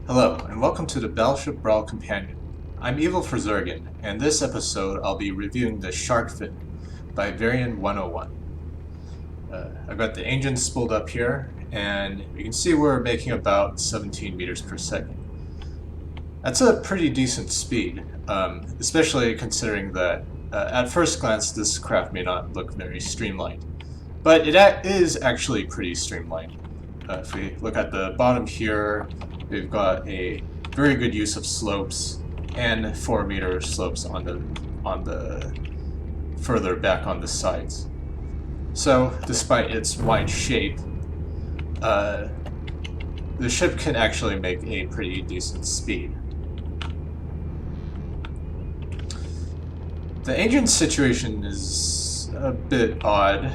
Hello, and welcome to the Battleship Brawl Companion. I'm Evil for Zergan, and this episode I'll be reviewing the Sharkfin by Varien101. I've got the engine spooled up here, and you can see we're making about 17 meters per second. That's a pretty decent speed, especially considering that at first glance this craft may not look very streamlined. But it is actually pretty streamlined. If we look at the bottom here, we've got a very good use of slopes and 4-meter slopes on the further back on the sides. So, despite its wide shape, the ship can actually make a pretty decent speed. The engine situation is a bit odd.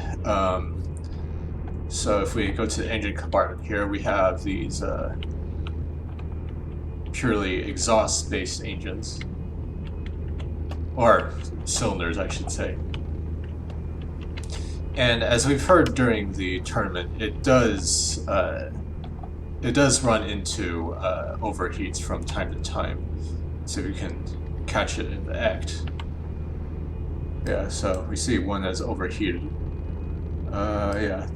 So if we go to the engine compartment here, we have these purely exhaust-based engines, or cylinders, I should say. And as we've heard during the tournament, it does run into overheats from time to time, so we can catch it in the act. Yeah, so we see one that's overheated. Yeah.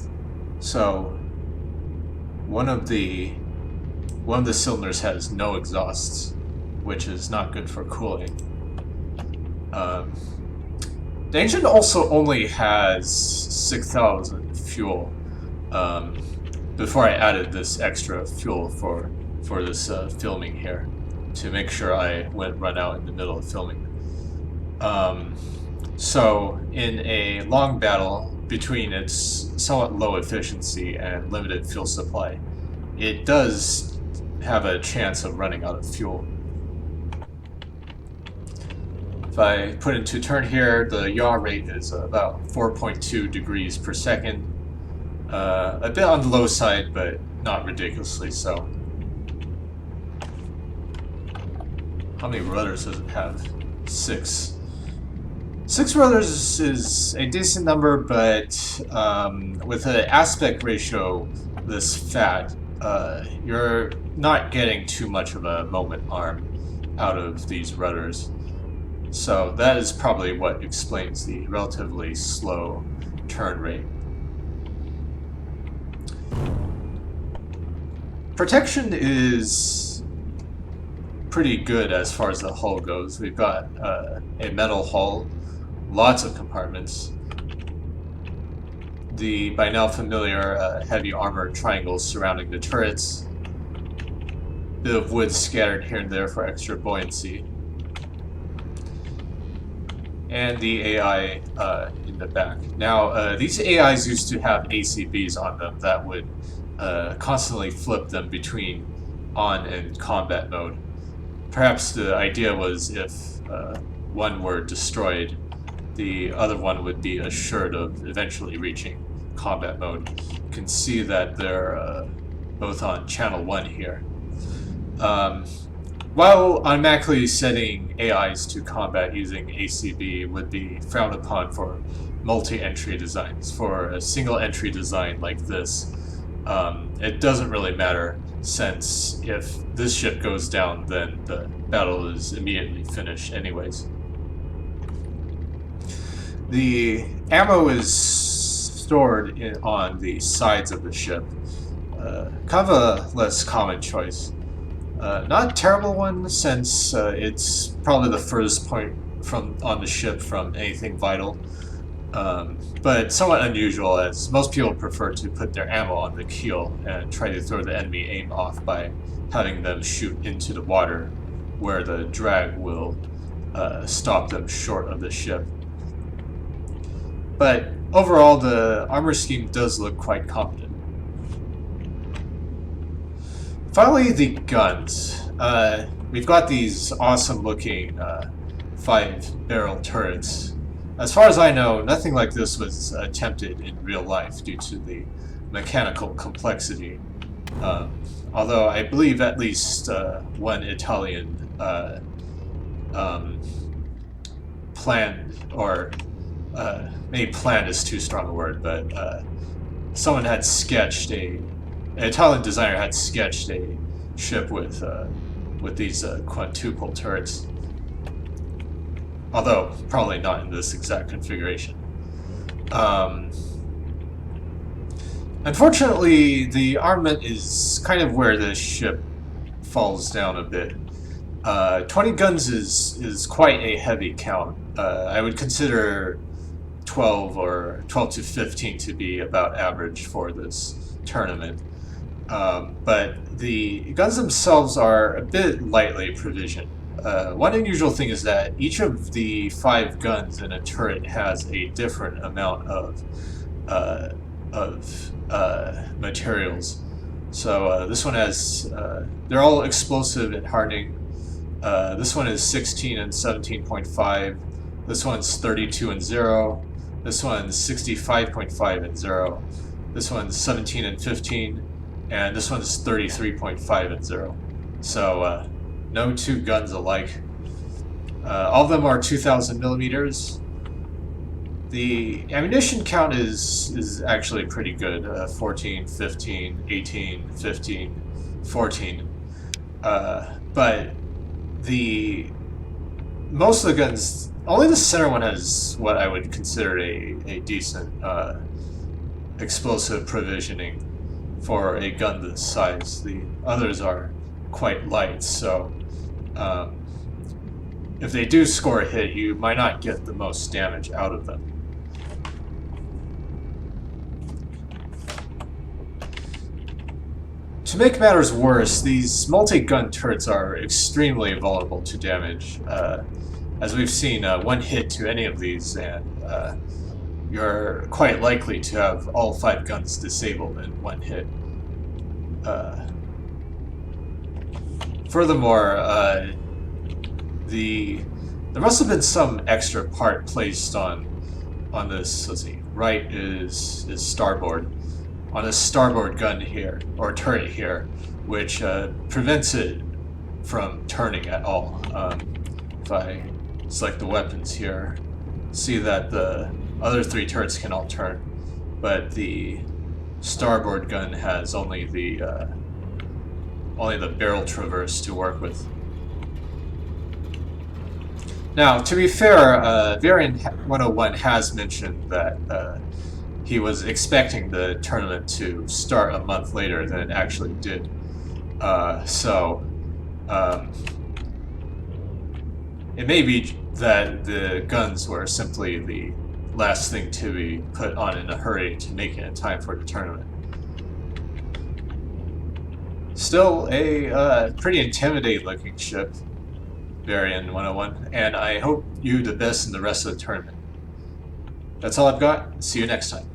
So one of the cylinders has no exhausts, which is not good for cooling. The engine also only has 6,000 fuel. Before I added this extra fuel for this filming here, to make sure I wouldn't run out in the middle of filming. So in a long battle, between its somewhat low efficiency and limited fuel supply, it does have a chance of running out of fuel. If I put into turn here, the yaw rate is about 4.2 degrees per second. A bit on the low side, but not ridiculously so. How many rudders does it have? 6. 6 rudders is a decent number, but with an aspect ratio this fat, you're not getting too much of a moment arm out of these rudders. So that is probably what explains the relatively slow turn rate. Protection is pretty good as far as the hull goes. We've got a metal hull, lots of compartments. The by now familiar heavy armor triangles surrounding the turrets. Bit of wood scattered here and there for extra buoyancy. And the AI in the back. Now, these AIs used to have ACBs on them that would constantly flip them between on and combat mode. Perhaps the idea was if one were destroyed, the other one would be assured of eventually reaching combat mode. You can see that they're both on channel 1 here. While automatically setting AIs to combat using ACB would be frowned upon for multi-entry designs. For a single entry design like this, it doesn't really matter, since if this ship goes down, then the battle is immediately finished anyways. The ammo is stored on the sides of the ship. Kind of a less common choice. Not a terrible one, since it's probably the furthest point on the ship from anything vital. But somewhat unusual, as most people prefer to put their ammo on the keel and try to throw the enemy aim off by having them shoot into the water, where the drag will stop them short of the ship. But overall, the armor scheme does look quite competent. Finally, the guns. We've got these awesome looking 5-barrel turrets. As far as I know, nothing like this was attempted in real life due to the mechanical complexity. Although I believe at least one Italian planned, or maybe planned is too strong a word, but someone had sketched an Italian designer had sketched a ship with these quintuple turrets. Although probably not in this exact configuration. Unfortunately, the armament is kind of where this ship falls down a bit. 20 guns is quite a heavy count. I would consider 12 to 15 to be about average for this tournament. But the guns themselves are a bit lightly provisioned. One unusual thing is that each of the 5 guns in a turret has a different amount of materials. So this one has, they're all explosive and hardening. This one is 16 and 17.5. This one's 32 and 0. This one's 65.5 and 0. This one's 17 and 15. And this one's 33.5 and 0. So no 2 guns alike. All of them are 2,000 millimeters. The ammunition count is actually pretty good. 14, 15, 18, 15, 14. But most of the guns, only the center one has what I would consider a decent explosive provisioning for a gun this size. The others are quite light, so if they do score a hit, you might not get the most damage out of them. To make matters worse, these multi-gun turrets are extremely vulnerable to damage. As we've seen, one hit to any of these and you're quite likely to have all 5 guns disabled in one hit. Furthermore, there must have been some extra part placed on this. Let's see, right is starboard. On this starboard gun here, or turret here, which prevents it from turning at all. If I select the weapons here, see that the other 3 turrets can all turn, but the starboard gun has only the barrel traverse to work with. Now, to be fair, Varien101 has mentioned that he was expecting the tournament to start a month later than it actually did. It may be that the guns were simply the last thing to be put on in a hurry to make it in time for the tournament. Still a pretty intimidating looking ship, Varien101, and I hope you the best in the rest of the tournament. That's all I've got. See you next time.